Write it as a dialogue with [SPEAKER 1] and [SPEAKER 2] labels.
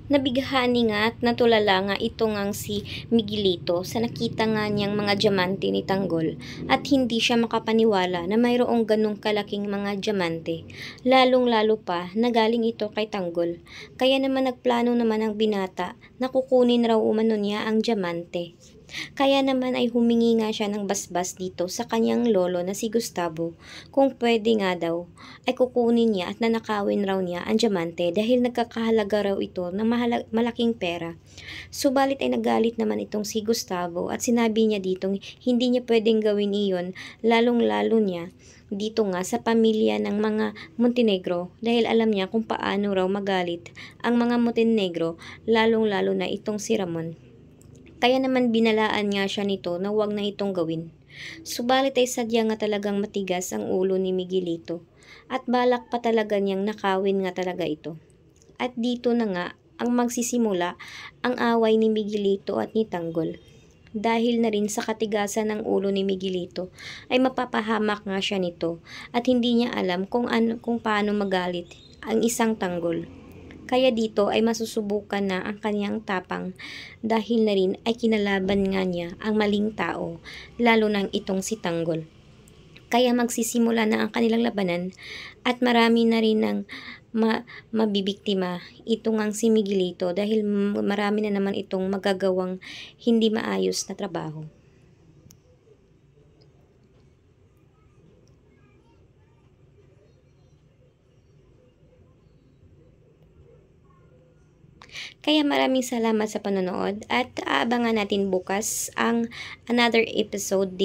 [SPEAKER 1] Nabighani nga at natulala nga ito ngang si Miguelito sa nakita nga niyang mga diamante ni Tanggol at hindi siya makapaniwala na mayroong ganong kalaking mga diamante. Lalong-lalo pa na galing ito kay Tanggol. Kaya naman nagplano naman ang binata na kukunin raw umano niya ang diamante. Kaya naman ay humingi nga siya ng basbas dito sa kanyang lolo na si Gustavo kung pwede nga daw ay kukunin niya at nanakawin raw niya ang diamante dahil nagkakahalaga raw ito ng malaking pera. Subalit ay nagalit naman itong si Gustavo at sinabi niya ditong hindi niya pwedeng gawin iyon lalong-lalo niya dito nga sa pamilya ng mga Montenegro dahil alam niya kung paano raw magalit ang mga Montenegro lalong-lalo na itong si Ramon. Kaya naman binalaan nga siya nito na wag na itong gawin. Subalit ay sadya nga talagang matigas ang ulo ni Miguelito at balak pa talaga niyang nakawin nga talaga ito. At dito na nga ang magsisimula ang away ni Miguelito at ni Tanggol. Dahil na rin sa katigasan ng ulo ni Miguelito ay mapapahamak nga siya nito at hindi niya alam kung paano magalit ang isang Tanggol. Kaya dito ay masusubukan na ang kanyang tapang dahil na rin ay kinalaban nga niya ang maling tao, lalo nang itong si Tanggol. Kaya magsisimula na ang kanilang labanan at marami na rin ng mabibiktima itong ang si Miguelito dahil marami na naman itong magagawang hindi maayos na trabaho. Kaya maraming salamat sa panonood at aabangan natin bukas ang another episode